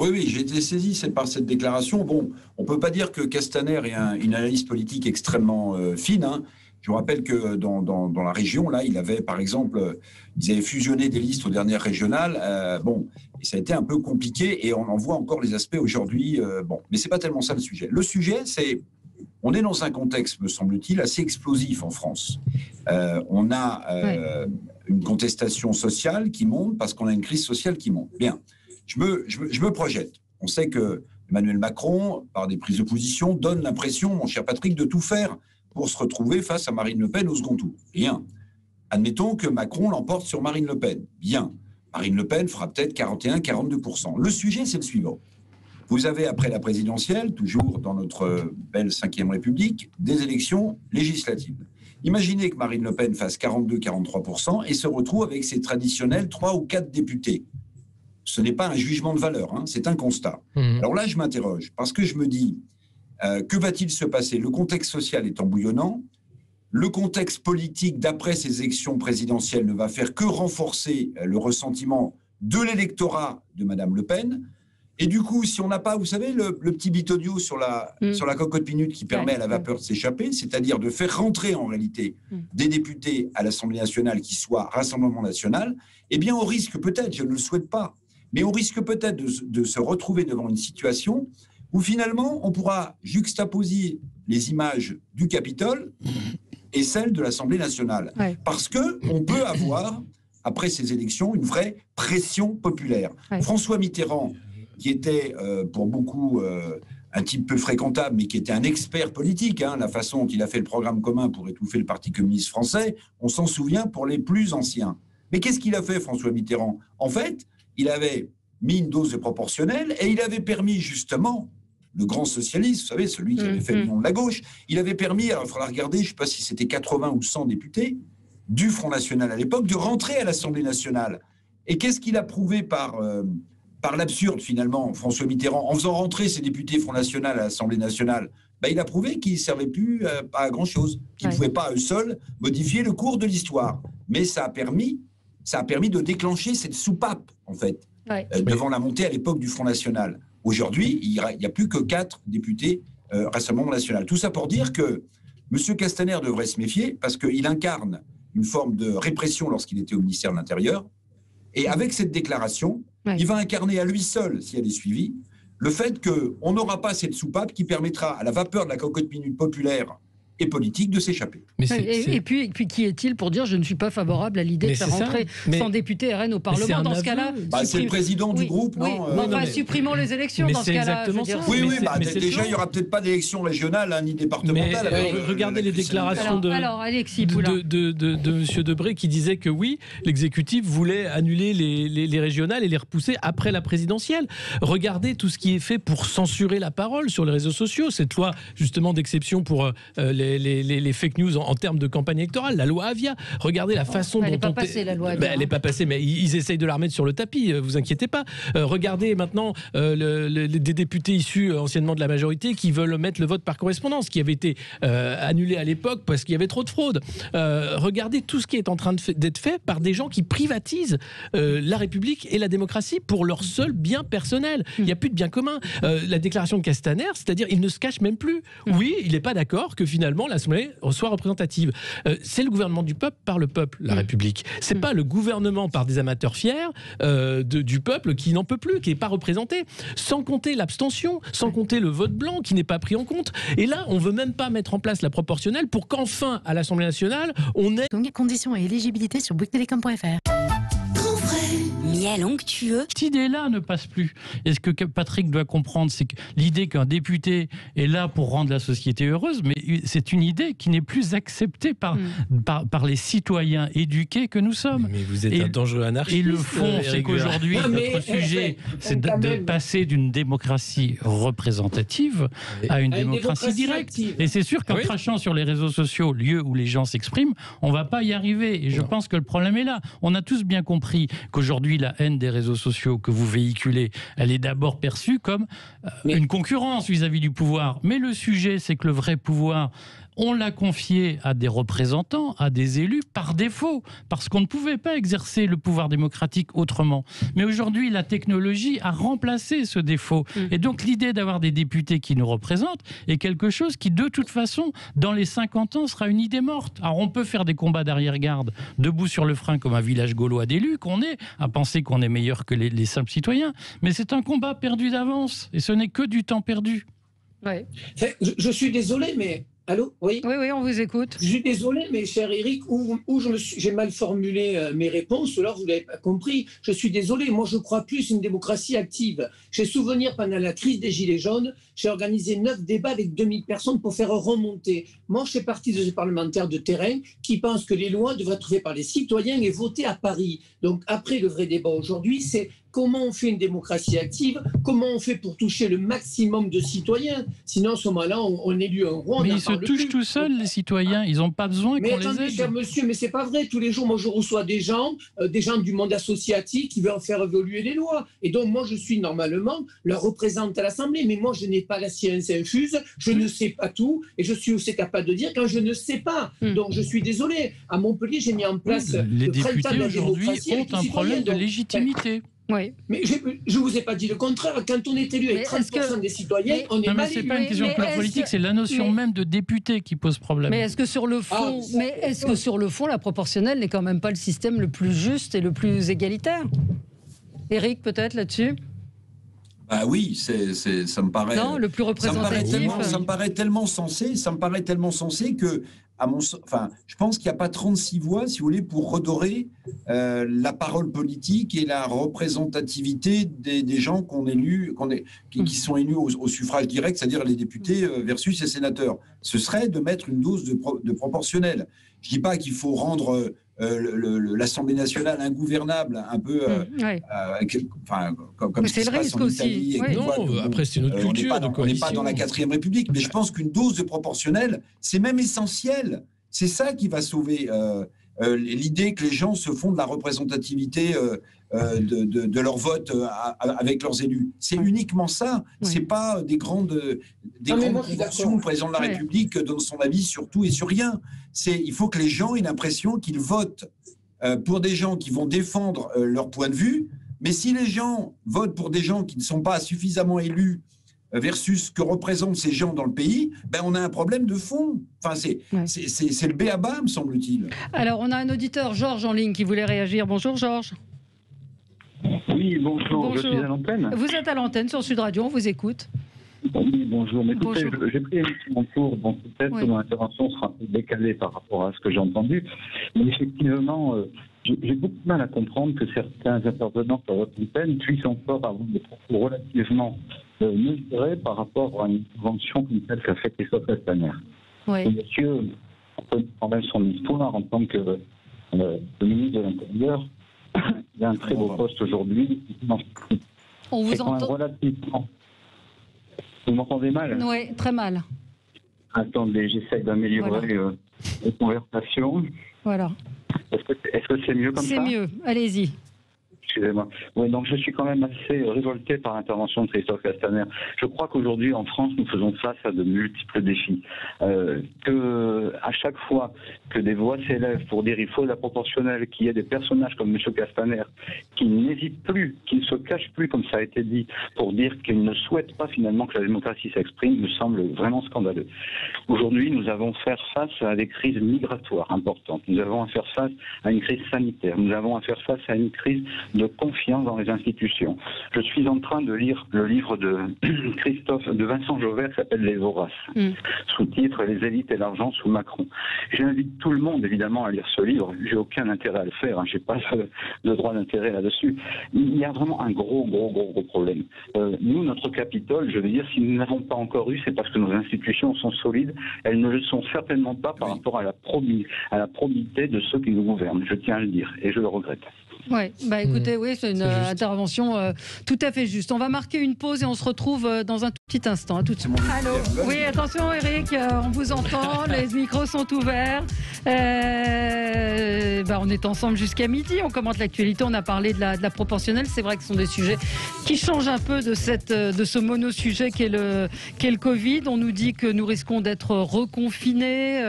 Oui, j'ai été saisi par cette déclaration. Bon, on ne peut pas dire que Castaner ait une analyse politique extrêmement fine. Hein. Je vous rappelle que dans la région, là, il avait, par exemple, ils avaient fusionné des listes aux dernières régionales. Et ça a été un peu compliqué et on en voit encore les aspects aujourd'hui. Mais c'est pas tellement ça le sujet. Le sujet, c'est on est dans un contexte, me semble-t-il, assez explosif en France. On a une contestation sociale qui monte parce qu'on a une crise sociale qui monte. Bien. Je me projette. On sait que Emmanuel Macron, par des prises de position, donne l'impression, mon cher Patrick, de tout faire pour se retrouver face à Marine Le Pen au second tour. Bien. Admettons que Macron l'emporte sur Marine Le Pen. Bien. Marine Le Pen fera peut-être 41-42%. Le sujet, c'est le suivant. Vous avez, après la présidentielle, toujours dans notre belle 5e République, des élections législatives. Imaginez que Marine Le Pen fasse 42-43% et se retrouve avec ses traditionnels 3 ou 4 députés. Ce n'est pas un jugement de valeur, hein, c'est un constat. Alors là, je m'interroge, parce que je me dis, que va-t-il se passer? Le contexte social étant bouillonnant, le contexte politique d'après ces élections présidentielles ne va faire que renforcer le ressentiment de l'électorat de Madame Le Pen. Et du coup, si on n'a pas, vous savez, le petit bit audio sur la cocotte minute qui permet à la vapeur de s'échapper, c'est-à-dire de faire rentrer en réalité des députés à l'Assemblée nationale qui soient Rassemblement national, eh bien, on risque peut-être, je ne le souhaite pas, mais on risque peut-être de se retrouver devant une situation où finalement, on pourra juxtaposer les images du Capitole et celles de l'Assemblée nationale. Ouais. Parce qu'on peut avoir, après ces élections, une vraie pression populaire. Ouais. François Mitterrand, qui était pour beaucoup un type peu fréquentable, mais qui était un expert politique, hein, la façon dont il a fait le programme commun pour étouffer le Parti communiste français, on s'en souvient pour les plus anciens. Mais qu'est-ce qu'il a fait, François Mitterrand? En fait, il avait mis une dose de proportionnelle et il avait permis justement, le grand socialiste, vous savez, celui qui avait fait le nom de la gauche, il avait permis, alors il faudra regarder, je ne sais pas si c'était 80 ou 100 députés du Front National à l'époque, de rentrer à l'Assemblée nationale. Et qu'est-ce qu'il a prouvé par l'absurde, finalement, François Mitterrand, en faisant rentrer ses députés Front National à l'Assemblée nationale? Il a prouvé qu'ils ne servaient plus à grand-chose, qu'ils ne pouvaient pas à eux seuls modifier le cours de l'histoire. Mais ça a permis de déclencher cette soupape, en fait, devant la montée à l'époque du Front National. Aujourd'hui, il n'y a plus que 4 députés Rassemblement national. Tout ça pour dire que M. Castaner devrait se méfier parce qu'il incarne une forme de répression lorsqu'il était au ministère de l'Intérieur. Et avec cette déclaration, il va incarner à lui seul, si elle est suivie, le fait qu'on n'aura pas cette soupape qui permettra à la vapeur de la cocotte minute populaire et politique de s'échapper. Et puis, qui est-il pour dire je ne suis pas favorable à l'idée de faire rentrer 100 députés RN au Parlement? Dans ce cas-là, c'est le président du groupe, non supprimons les élections dans ce cas-là. Déjà, il n'y aura peut-être pas d'élections régionales ni départementales. Regardez les déclarations de M. Debré qui disait que oui, l'exécutif voulait annuler les régionales et les repousser après la présidentielle. Regardez tout ce qui est fait pour censurer la parole sur les réseaux sociaux. Cette loi, justement, d'exception pour les fake news en termes de campagne électorale, la loi Avia. Regardez la façon dont elle n'est pas passée, la loi Avia. Elle n'est pas passée, mais ils essayent de la remettre sur le tapis, vous inquiétez pas. Regardez maintenant des députés issus anciennement de la majorité qui veulent mettre le vote par correspondance, qui avait été annulé à l'époque parce qu'il y avait trop de fraude. Regardez tout ce qui est en train d'être fait par des gens qui privatisent la République et la démocratie pour leur seul bien personnel. Il n'y a plus de bien commun. La déclaration de Castaner, c'est-à-dire il ne se cache même plus. Oui, il n'est pas d'accord que finalement l'Assemblée soit représentative. C'est le gouvernement du peuple par le peuple, la République. C'est pas le gouvernement par des amateurs fiers du peuple qui n'en peut plus, qui n'est pas représenté. Sans compter l'abstention, sans compter le vote blanc qui n'est pas pris en compte. Et là, on veut même pas mettre en place la proportionnelle pour qu'enfin, à l'Assemblée nationale, on ait... Conditions et éligibilité sur bouyguestelecom.fr. Miel onctueux. Cette idée-là ne passe plus. Et ce que Patrick doit comprendre, c'est que l'idée qu'un député est là pour rendre la société heureuse, mais c'est une idée qui n'est plus acceptée par les citoyens éduqués que nous sommes. Mais vous êtes un dangereux anarchiste. Et le fond, c'est qu'aujourd'hui, notre sujet, c'est de passer d'une démocratie représentative à une démocratie directe. Active. Et c'est sûr qu'en crachant sur les réseaux sociaux, lieu où les gens s'expriment, on ne va pas y arriver. Et je pense que le problème est là. On a tous bien compris qu'aujourd'hui, la haine des réseaux sociaux que vous véhiculez, elle est d'abord perçue comme une concurrence vis-à-vis du pouvoir. Mais le sujet, c'est que le vrai pouvoir, on l'a confié à des représentants, à des élus, par défaut, parce qu'on ne pouvait pas exercer le pouvoir démocratique autrement. Mais aujourd'hui, la technologie a remplacé ce défaut. Et donc, l'idée d'avoir des députés qui nous représentent est quelque chose qui, de toute façon, dans les 50 ans, sera une idée morte. Alors, on peut faire des combats d'arrière-garde, debout sur le frein comme un village gaulois d'élus qu'on est, à penser qu'on est meilleur que les simples citoyens. Mais c'est un combat perdu d'avance, et ce n'est que du temps perdu. Ouais. Je suis désolé, mais... Allô? Oui, on vous écoute. Je suis désolé, mais cher Eric, j'ai mal formulé mes réponses, ou alors vous ne l'avez pas compris. Je suis désolé, moi je crois plus une démocratie active. J'ai souvenir, pendant la crise des Gilets jaunes, j'ai organisé 9 débats avec 2000 personnes pour faire remonter. Moi, je fais partie de ces parlementaires de terrain qui pensent que les lois devraient être faites par les cititoyens et votées à Paris. Donc après, le vrai débat aujourd'hui, c'est comment on fait une démocratie active, comment on fait pour toucher le maximum de citoyens. Sinon, à ce moment-là, on élit un roi. Mais ils se touchent tout seuls, les citoyens. Ils n'ont pas besoin qu'on les aide. Mais cher monsieur, mais c'est pas vrai. Tous les jours, moi, je reçois des gens du monde associatif qui veulent faire évoluer les lois. Et donc, moi, je suis normalement leur représentante à l'Assemblée. Mais moi, je n'ai pas la science infuse. Je ne sais pas tout. Et je suis aussi capable de dire quand je ne sais pas. Donc, je suis désolé. À Montpellier, j'ai mis en place les députés aujourd'hui ont un problème de légitimité. Oui. Mais je ne vous ai pas dit le contraire. Quand on est élu avec 30% des citoyens, on est mal élu. Ce n'est pas une question de couleur politique, c'est la notion même de député qui pose problème. Mais est-ce que sur le fond, la proportionnelle n'est quand même pas le système le plus juste et le plus égalitaire ? Éric, peut-être là-dessus ? Ah oui, ça me paraît. Non, le plus représentatif. Ça me paraît tellement sensé que. Je pense qu'il n'y a pas 36 voix, si vous voulez, pour redorer la parole politique et la représentativité des gens qui sont élus au suffrage direct, c'est-à-dire les députés versus les sénateurs. Ce serait de mettre une dose de proportionnel. Je ne dis pas qu'il faut rendre l'Assemblée nationale ingouvernable, un peu comme c'est le risque aussi. Après, c'est notre culture. On n'est pas dans la 4e République, mais je pense qu'une dose de proportionnel, c'est même essentiel. C'est ça qui va sauver l'idée que les gens se font de la représentativité de leur vote avec leurs élus. C'est uniquement ça. C'est pas des grandes conventions. Le président de la République donne son avis sur tout et sur rien. Il faut que les gens aient l'impression qu'ils votent pour des gens qui vont défendre leur point de vue. Mais si les gens votent pour des gens qui ne sont pas suffisamment élus versus ce que représentent ces gens dans le pays, on a un problème de fond. Enfin, c'est le b.a.-ba, me semble-t-il. Alors, on a un auditeur, Georges, en ligne, qui voulait réagir. Bonjour, Georges. Oui, bonjour. Je suis à l'antenne. Vous êtes à l'antenne sur Sud Radio, on vous écoute. Oui, bonjour. Mais écoutez, j'ai pris mon tour, donc peut-être que mon intervention sera un peu décalée par rapport à ce que j'ai entendu. Mais effectivement, j'ai beaucoup de mal à comprendre que certains intervenants sur votre antenne puissent encore avoir des propos relativement mesurés par rapport à une convention comme celle qu'a fait Christophe Castaner. Oui. Monsieur, on connaît quand même son histoire en tant que le ministre de l'Intérieur. Il a un très beau poste aujourd'hui. On vous entend relativement. Vous m'entendez mal ? Oui, très mal. Attendez, j'essaie d'améliorer les conversations. Voilà. Est-ce que c'est mieux comme ça ? C'est mieux, allez-y. Excusez-moi. Oui, donc je suis quand même assez révolté par l'intervention de Christophe Castaner. Je crois qu'aujourd'hui, en France, nous faisons face à de multiples défis. Que à chaque fois que des voix s'élèvent pour dire il faut la proportionnelle, qu'il y ait des personnages comme M. Castaner qui n'hésitent plus, qui ne se cachent plus, comme ça a été dit, pour dire qu'ils ne souhaitent pas finalement que la démocratie s'exprime, me semble vraiment scandaleux. Aujourd'hui, nous avons à faire face à des crises migratoires importantes. Nous avons à faire face à une crise sanitaire. Nous avons à faire face à une crise de confiance dans les institutions. Je suis en train de lire le livre de Vincent Jauvert qui s'appelle Les Voraces, sous-titre Les élites et l'argent sous Macron. J'invite tout le monde évidemment à lire ce livre. J'ai aucun intérêt à le faire, j'ai pas de droit d'intérêt là-dessus. Il y a vraiment un gros problème. Nous, notre Capitole, je veux dire, si nous n'avons pas encore eu, c'est parce que nos institutions sont solides. Elles ne le sont certainement pas par rapport à la probité de ceux qui nous gouvernent. Je tiens à le dire et je le regrette. Ouais, écoutez, c'est une intervention tout à fait juste. On va marquer une pause et on se retrouve dans un tout petit instant. À tout de suite. Allô. Oui, attention Eric, on vous entend, les micros sont ouverts. On est ensemble jusqu'à midi, on commente l'actualité, on a parlé de la proportionnelle. C'est vrai que ce sont des sujets qui changent un peu de ce mono-sujet qu'est le Covid. On nous dit que nous risquons d'être reconfinés,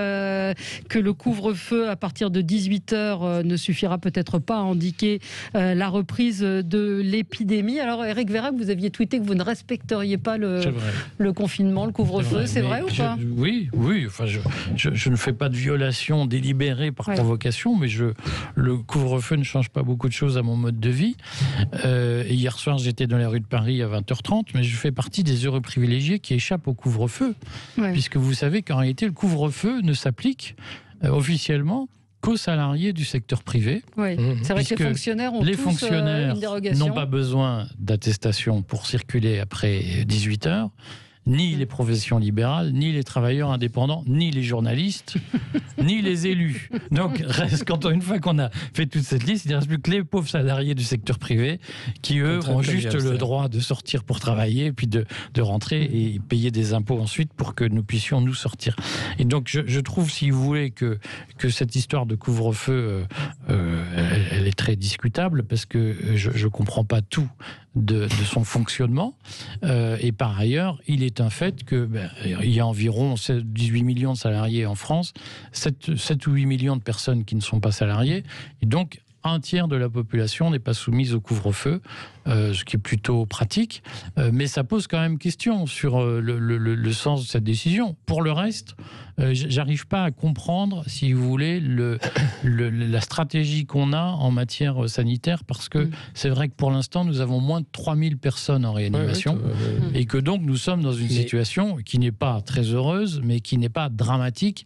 que le couvre-feu à partir de 18h ne suffira peut-être pas à indiquer la reprise de l'épidémie. Alors Éric Vérac, vous aviez tweeté que vous ne respecteriez pas le confinement, le couvre-feu, c'est vrai ou pas ? Oui. Enfin, je ne fais pas de violation délibérée par provocation, mais le couvre-feu ne change pas beaucoup de choses à mon mode de vie. Et hier soir, j'étais dans les rues de Paris à 20h30, mais je fais partie des heureux privilégiés qui échappent au couvre-feu, puisque vous savez qu'en réalité, le couvre-feu ne s'applique officiellement qu'aux salariés du secteur privé. Oui, c'est vrai que les fonctionnaires ont tous une dérogation. N'ont pas besoin d'attestation pour circuler après 18h. ni les professions libérales, ni les travailleurs indépendants, ni les journalistes, ni les élus. Donc, quand une fois qu'on a fait toute cette liste, il ne reste plus que les pauvres salariés du secteur privé qui, eux, ont juste le droit de sortir pour travailler, puis de rentrer et payer des impôts ensuite pour que nous puissions nous sortir. Et donc, je trouve, si vous voulez, que cette histoire de couvre-feu, elle est très discutable, parce que je ne comprends pas tout de son fonctionnement. Et par ailleurs, il est un fait que il y a environ 18 millions de salariés en France, 7 ou 8 millions de personnes qui ne sont pas salariées, et donc un tiers de la population n'est pas soumise au couvre-feu, ce qui est plutôt pratique, mais ça pose quand même question sur le sens de cette décision. Pour le reste, j'arrive pas à comprendre, si vous voulez, la stratégie qu'on a en matière sanitaire, parce que c'est vrai que pour l'instant, nous avons moins de 3000 personnes en réanimation, et que donc nous sommes dans une situation qui n'est pas très heureuse, mais qui n'est pas dramatique.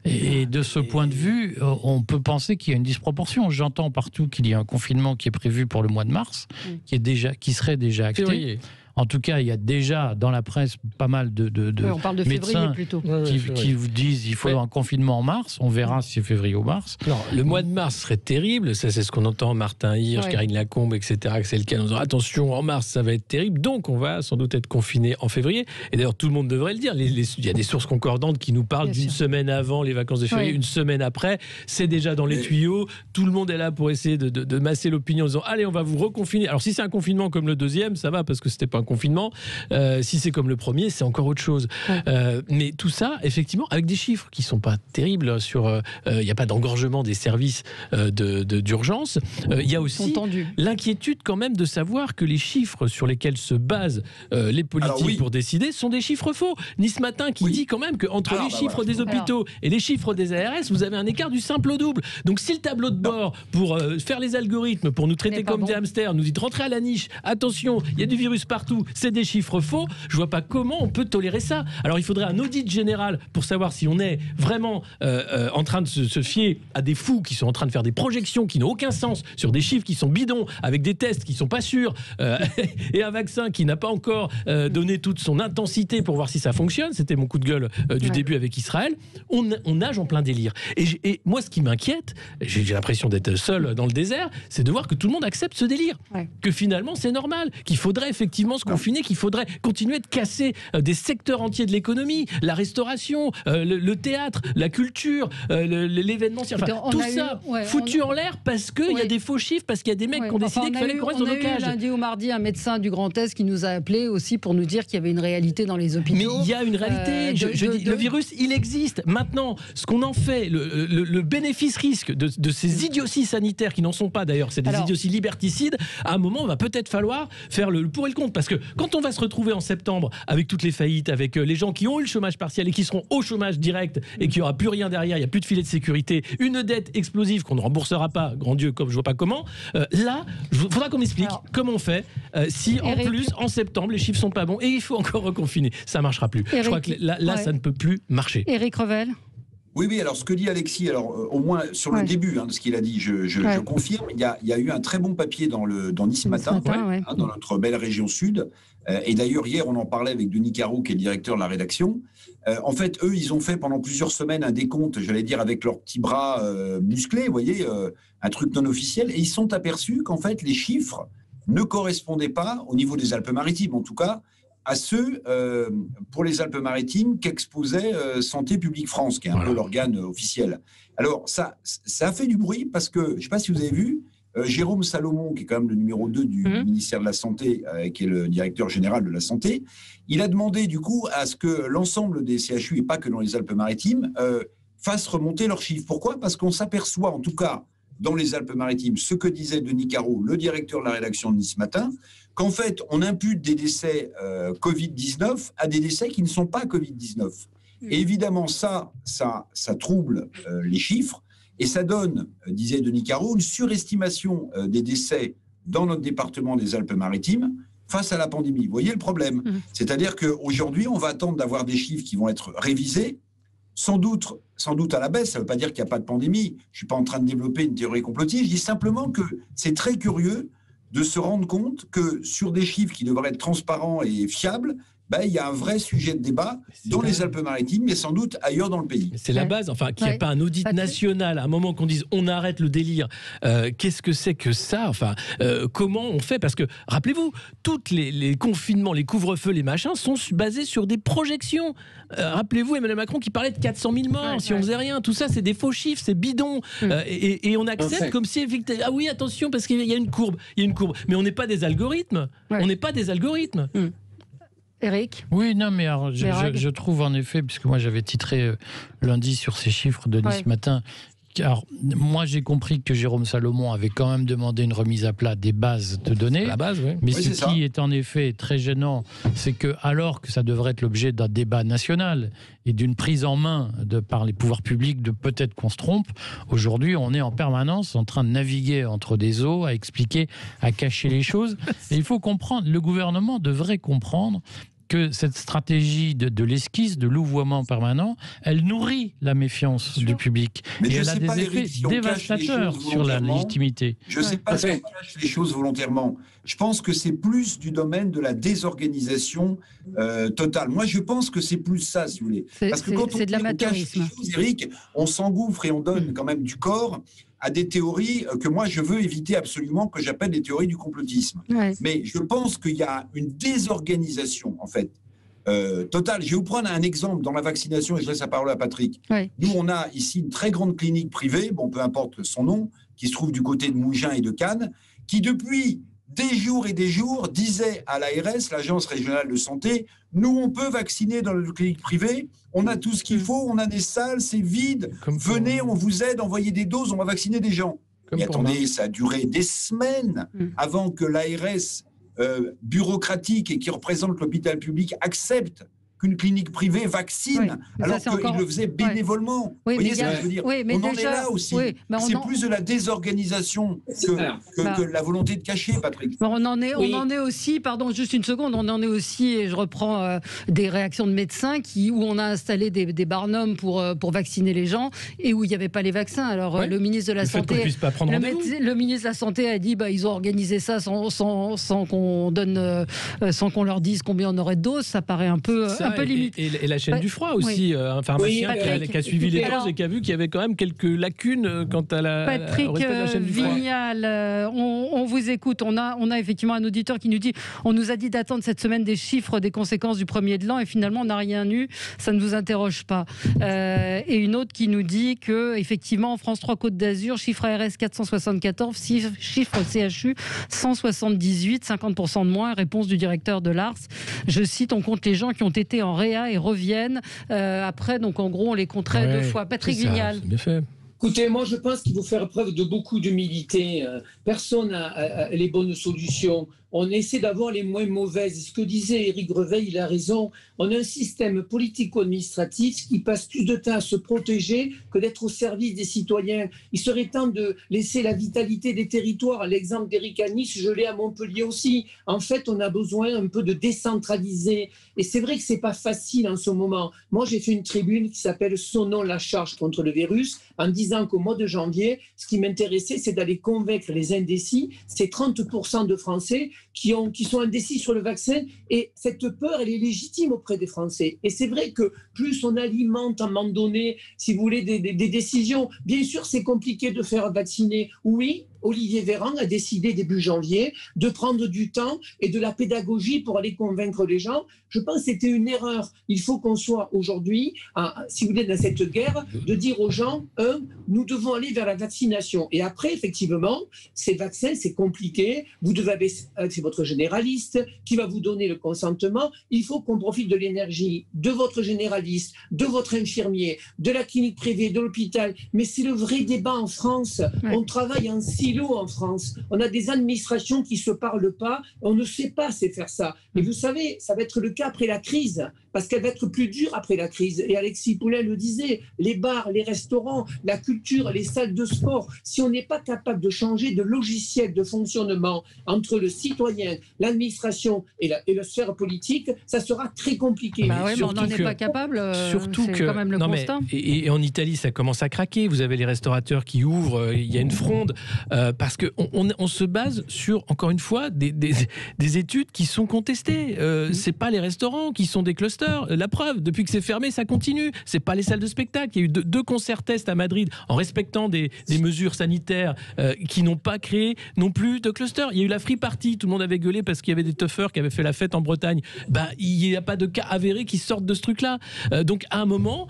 Et de ce point de vue, on peut penser qu'il y a une disproportion. J'entends partout qu'il y a un confinement qui est prévu pour le mois de mars, qui serait déjà acté. Février. En tout cas, il y a déjà dans la presse pas mal de on parle de médecins plutôt. qui vous disent qu'il faut un confinement en mars. On verra si c'est février ou mars. Non, le mois de mars serait terrible. Ça, c'est ce qu'on entend. Martin Hirsch, Karine Lacombe, etc. Que c'est le cas. On dit, attention, en mars, ça va être terrible. Donc, on va sans doute être confiné en février. Et d'ailleurs, tout le monde devrait le dire. Il y a des sources concordantes qui nous parlent d'une semaine avant les vacances de février, une semaine après. C'est déjà dans les tuyaux. Tout le monde est là pour essayer de masser l'opinion en disant, allez, on va vous reconfiner. Alors, si c'est un confinement comme le deuxième, ça va, parce que c'était pas un confinement. Si c'est comme le premier, c'est encore autre chose. Mais tout ça, effectivement, avec des chiffres qui sont pas terribles. Il n'y a pas d'engorgement des services d'urgence. Il y a aussi l'inquiétude quand même de savoir que les chiffres sur lesquels se basent les politiques pour décider sont des chiffres faux. Nice Matin qui dit quand même qu'entre les chiffres des hôpitaux et les chiffres des ARS, vous avez un écart du simple au double. Donc si le tableau de bord pour faire les algorithmes, pour nous traiter comme des hamsters, nous dit de rentrer à la niche, attention, il y a du virus partout, c'est des chiffres faux, je vois pas comment on peut tolérer ça. Alors il faudrait un audit général pour savoir si on est vraiment en train de se fier à des fous qui sont en train de faire des projections qui n'ont aucun sens sur des chiffres qui sont bidons, avec des tests qui sont pas sûrs, et un vaccin qui n'a pas encore donné toute son intensité pour voir si ça fonctionne. C'était mon coup de gueule du début avec Israël. On nage en plein délire. Et moi, ce qui m'inquiète, j'ai l'impression d'être seul dans le désert, c'est de voir que tout le monde accepte ce délire. Que finalement, c'est normal, qu'il faudrait effectivement se confiner, qu'il faudrait continuer de casser des secteurs entiers de l'économie, la restauration, le théâtre, la culture, l'événementiel, enfin, tout ça foutu en l'air parce qu'il y a des faux chiffres, parce qu'il y a des mecs qui ont décidé qu'il fallait qu'on reste dans nos cages. Lundi ou mardi, un médecin du Grand Est qui nous a appelé aussi pour nous dire qu'il y avait une réalité dans les hôpitaux. Mais il y a une réalité. Le virus, il existe. Maintenant, ce qu'on en fait, le bénéfice-risque de ces idioties sanitaires qui n'en sont pas d'ailleurs, c'est des idioties liberticides, à un moment, il va peut-être falloir faire le pour et le contre. Parce que quand on va se retrouver en septembre avec toutes les faillites, avec les gens qui ont eu le chômage partiel et qui seront au chômage direct et qu'il n'y aura plus rien derrière, il n'y a plus de filet de sécurité, une dette explosive qu'on ne remboursera pas, grand Dieu, comme je ne vois pas comment, là, il faudra qu'on m'explique comment on fait si en plus, en septembre, les chiffres ne sont pas bons et il faut encore reconfiner. Ça ne marchera plus. Je crois que là ça ne peut plus marcher. Éric Revel. Oui, alors ce que dit Alexis, alors au moins sur le début de ce qu'il a dit, je confirme, il y a eu un très bon papier dans Nice Matin, dans notre belle région sud, et d'ailleurs hier on en parlait avec Denis Carreau qui est le directeur de la rédaction. En fait, eux, ils ont fait pendant plusieurs semaines un décompte, j'allais dire avec leurs petits bras musclés, vous voyez, un truc non officiel, et ils se sont aperçus qu'en fait les chiffres ne correspondaient pas, au niveau des Alpes-Maritimes en tout cas, à ceux, pour les Alpes-Maritimes, qu'exposait Santé publique France, qui est un peu l'organe officiel. Alors, ça a fait du bruit parce que, je ne sais pas si vous avez vu, Jérôme Salomon, qui est quand même le numéro 2 du ministère de la Santé, qui est le directeur général de la Santé, il a demandé du coup à ce que l'ensemble des CHU, et pas que dans les Alpes-Maritimes, fassent remonter leurs chiffres. Pourquoi ? Parce qu'on s'aperçoit, en tout cas, dans les Alpes-Maritimes, ce que disait Denis Carreau, le directeur de la rédaction de Nice Matin, qu'en fait, on impute des décès Covid-19 à des décès qui ne sont pas Covid-19. Et évidemment, ça trouble les chiffres, et ça donne, disait Denis Carreau, une surestimation des décès dans notre département des Alpes-Maritimes face à la pandémie. Vous voyez le problème ? C'est-à-dire qu'aujourd'hui, on va attendre d'avoir des chiffres qui vont être révisés, sans doute à la baisse. Ça ne veut pas dire qu'il n'y a pas de pandémie. Je ne suis pas en train de développer une théorie complotiste. Je dis simplement que c'est très curieux de se rendre compte que sur des chiffres qui devraient être transparents et fiables, il y a un vrai sujet de débat dans les Alpes-Maritimes, mais sans doute ailleurs dans le pays. C'est la base, enfin, qu'il n'y ait pas un audit national, à un moment qu'on dise on arrête le délire. Qu'est-ce que c'est que ça? Enfin, comment on fait? Parce que, rappelez-vous, tous les confinements, les couvre-feux, les machins, sont basés sur des projections. Rappelez-vous Emmanuel Macron qui parlait de 400 000 morts si on faisait rien. Tout ça, c'est des faux chiffres, c'est bidon. Et on accepte comme si, ah oui, attention, parce qu'il y a une courbe. Il y a une courbe. Mais on n'est pas des algorithmes. On n'est pas des algorithmes. Éric ? Oui, non, mais alors, je trouve en effet, puisque moi j'avais titré lundi sur ces chiffres de Nice Matin, car moi j'ai compris que Jérôme Salomon avait quand même demandé une remise à plat des bases de données. La base, oui. Mais ce qui est en effet très gênant, c'est que alors que ça devrait être l'objet d'un débat national et d'une prise en main par les pouvoirs publics de peut-être qu'on se trompe, aujourd'hui on est en permanence en train de naviguer entre des eaux, à expliquer, à cacher les choses. Et il faut comprendre, le gouvernement devrait comprendre que cette stratégie de l'esquisse, de louvoiement permanent, elle nourrit la méfiance du public. Et elle a des effets dévastateurs sur la légitimité. Je ne sais pas si on cache les choses volontairement. Je pense que c'est plus du domaine de la désorganisation totale. Moi, je pense que c'est plus ça, si vous voulez. Parce que quand on cache les choses, Éric, on s'engouffre et on donne quand même du corps à des théories que moi je veux éviter absolument, que j'appelle des théories du complotisme. Mais je pense qu'il y a une désorganisation, en fait, totale. Je vais vous prendre un exemple dans la vaccination et je laisse la parole à Patrick. Nous, on a ici une très grande clinique privée, bon, peu importe son nom, qui se trouve du côté de Mougins et de Cannes, qui depuis des jours et des jours disait à l'ARS, l'Agence régionale de santé, nous, on peut vacciner dans notre clinique privée, on a tout ce qu'il faut, on a des salles, c'est vide, venez, on vous aide, envoyez des doses, on va vacciner des gens. Mais attendez, ça a duré des semaines avant que l'ARS bureaucratique et qui représente l'hôpital public accepte qu'une clinique privée vaccine, alors qu'il le faisait bénévolement. Vous voyez ce que je veux dire? On en est là aussi. C'est plus de la désorganisation que la volonté de cacher, Patrick. On en est aussi, pardon, juste une seconde, on en est aussi, et je reprends des réactions de médecins où on a installé des barnums pour vacciner les gens et où il n'y avait pas les vaccins. Alors le ministre de la Santé, le ministre de la Santé a dit ils ont organisé ça sans qu'on leur dise combien on aurait de doses. Ça paraît un peu limite. Et la chaîne du froid aussi, un pharmacien qui a suivi les choses et qui a vu qu'il y avait quand même quelques lacunes quant à au respect de la chaîne du froid. Vignal, on vous écoute. On a effectivement un auditeur qui nous dit, on nous a dit d'attendre cette semaine des chiffres des conséquences du premier de l'an et finalement on n'a rien eu. Ça ne vous interroge pas. Et une autre qui nous dit que effectivement en France 3 Côte d'Azur, chiffre ARS 474, chiffre CHU 178, 50% de moins. Réponse du directeur de l'ARS. Je cite, on compte les gens qui ont été en réa et reviennent après, donc en gros on les compterait 2 fois. Patrick Vignal. Bien fait. Écoutez, moi je pense qu'il faut faire preuve de beaucoup d'humilité. Personne n'a les bonnes solutions. On essaie d'avoir les moins mauvaises. Ce que disait Éric Greveil, il a raison. On a un système politico-administratif qui passe plus de temps à se protéger que d'être au service des citoyens. Il serait temps de laisser la vitalité des territoires. L'exemple d'Éric à Nice, je l'ai à Montpellier aussi. En fait, on a besoin un peu de décentraliser. Et c'est vrai que ce n'est pas facile en ce moment. Moi, j'ai fait une tribune qui s'appelle « Sonnons la charge contre le virus » en disant qu'au mois de janvier, ce qui m'intéressait, c'est d'aller convaincre les indécis. C'est 30% de Français qui sont indécis sur le vaccin, et cette peur, elle est légitime auprès des Français. Et c'est vrai que plus on alimente à un moment donné, si vous voulez, des décisions, bien sûr c'est compliqué de faire vacciner, oui. Olivier Véran a décidé début janvier de prendre du temps et de la pédagogie pour aller convaincre les gens. Je pense que c'était une erreur. Il faut qu'on soit aujourd'hui, si vous voulez, dans cette guerre, de dire aux gens, nous devons aller vers la vaccination. Et après, effectivement, ces vaccins, c'est compliqué. Vous devez, c'est votre généraliste qui va vous donner le consentement. Il faut qu'on profite de l'énergie de votre généraliste, de votre infirmier, de la clinique privée, de l'hôpital. Mais c'est le vrai débat en France. On travaille en silo en France. On a des administrations qui ne se parlent pas. On ne sait pas faire ça. Et vous savez, ça va être le cas après la crise, parce qu'elle va être plus dure après la crise. Et Alexis Poulet le disait, les bars, les restaurants, la culture, les salles de sport, si on n'est pas capable de changer de logiciel de fonctionnement entre le citoyen, l'administration et la sphère politique, ça sera très compliqué. Mais on n'en est pas capable. Surtout que, quand même le constat. Et en Italie, ça commence à craquer. Vous avez les restaurateurs qui ouvrent, il y a une fronde. parce qu'on se base sur, encore une fois, des études qui sont contestées. C'est pas les restaurants qui sont des clusters. La preuve, depuis que c'est fermé, ça continue. C'est pas les salles de spectacle. Il y a eu deux concerts tests à Madrid en respectant des mesures sanitaires qui n'ont pas créé non plus de clusters. Il y a eu la free party. Tout le monde avait gueulé parce qu'il y avait des toughers qui avaient fait la fête en Bretagne. Il n'y a pas de cas avérés qui sortent de ce truc-là. Donc, à un moment,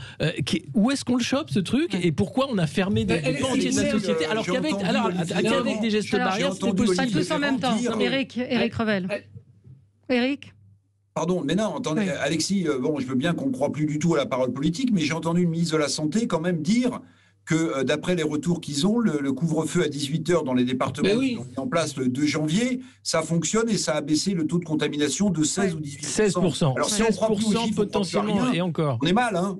où est-ce qu'on le chope, ce truc, et pourquoi on a fermé des pans entiers de la société alors qu'avec des gestes barrières, c'était possible. Pas tous en même temps. Éric Revel. Éric ? Pardon, mais non, attendez, Alexis, je veux bien qu'on ne croit plus du tout à la parole politique, mais j'ai entendu le ministre de la Santé quand même dire que d'après les retours qu'ils ont, le couvre-feu à 18h dans les départements qui ont mis en place le 2 janvier, ça fonctionne et ça a baissé le taux de contamination de 16 ou 18%. 16%. Alors si on croit plus aux chiffres, potentiellement, rien, et encore. On est mal, hein.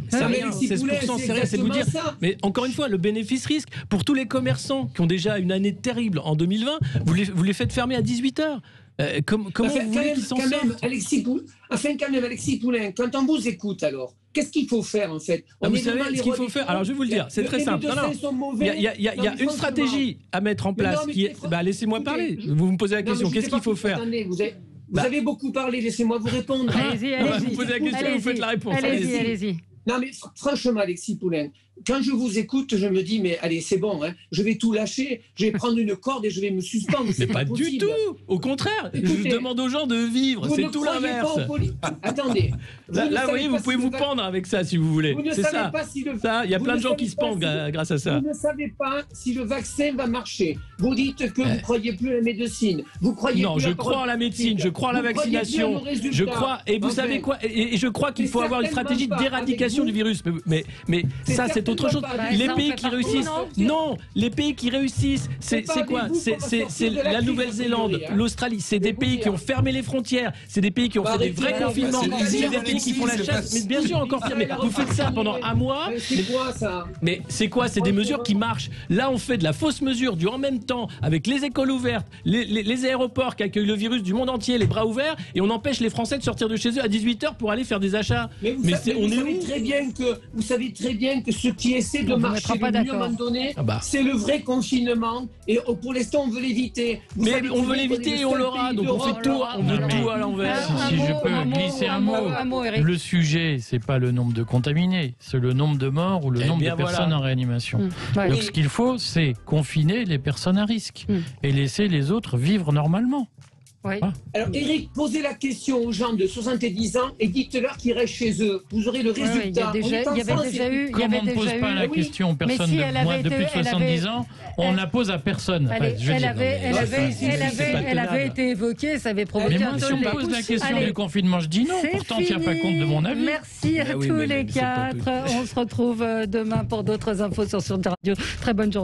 C'est rien, 16%, c'est rien, c'est vous dire. Mais encore une fois, le bénéfice-risque, pour tous les commerçants qui ont déjà une année terrible en 2020, vous les faites fermer à 18h. Comment vous voulez qu'ils s'en sortent ? Alexis Poulain, quand on vous écoute alors, qu'est-ce qu'il faut faire en fait ? Vous savez ce qu'il faut faire ? Alors je vais vous le dire, c'est très simple. Il y a une stratégie à mettre en place qui est... laissez-moi parler, vous me posez la question, qu'est-ce qu'il faut faire ? Vous avez beaucoup parlé, laissez-moi vous répondre. Allez-y. Vous posez la question, vous faites la réponse. Allez-y. Non mais franchement, Alexis Poulain, quand je vous écoute, je me dis, mais allez, c'est bon, hein, je vais tout lâcher, je vais prendre une corde et je vais me suspendre. Mais pas du tout. Au contraire, je demande aux gens de vivre, c'est tout l'inverse. Attendez. Là, vous voyez, vous pouvez vous pendre avec ça si vous voulez. C'est ça. Il y a plein de gens qui se pendent grâce à ça. Vous ne savez pas si le vaccin va marcher. Vous dites que vous ne croyez plus à la médecine. Vous croyez non, je crois en la médecine, je crois en la vaccination. Je crois, et vous savez quoi ? Et je crois qu'il faut avoir une stratégie d'éradication du virus. Mais ça, c'est autre chose. Les pays qui réussissent, les pays qui réussissent, c'est quoi ? C'est la Nouvelle-Zélande, l'Australie. C'est des pays qui ont fermé les frontières. C'est des pays qui ont fait des vrais confinements. C'est des pays qui font la chasse. Mais bien sûr, encore pire. Mais vous faites ça pendant un mois. C'est quoi ça ? Mais c'est quoi ? C'est des mesures qui marchent. Là, on fait de la fausse mesure du en même temps avec les écoles ouvertes, les aéroports qui accueillent le virus du monde entier, les bras ouverts, et on empêche les Français de sortir de chez eux à 18h pour aller faire des achats. Vous savez très bien que ce qui essaie de marcher le mieux à un moment donné, c'est le vrai confinement. Et pour l'instant, on veut l'éviter. Mais on veut l'éviter et on l'aura. Donc on fait tout, on veut tout à l'envers. Si je peux glisser un mot, le sujet, c'est pas le nombre de contaminés, c'est le nombre de morts ou le nombre de personnes en réanimation. Donc ce qu'il faut, c'est confiner les personnes à risque et laisser les autres vivre normalement. Oui. Alors, Éric, posez la question aux gens de 70 ans et dites-leur qu'ils restent chez eux. Vous aurez le résultat. Il y avait déjà eu. Comme on ne pose pas la question aux personnes de moins de plus de 70 ans, on ne la pose à personne. Elle avait été évoquée, ça avait provoqué un tollé. Mais moi, si on pose la question du confinement, je dis non. Pourtant, tu n'as pas compte de mon avis. Merci à tous les quatre. On se retrouve demain pour d'autres infos sur Sud Radio. Très bonne journée.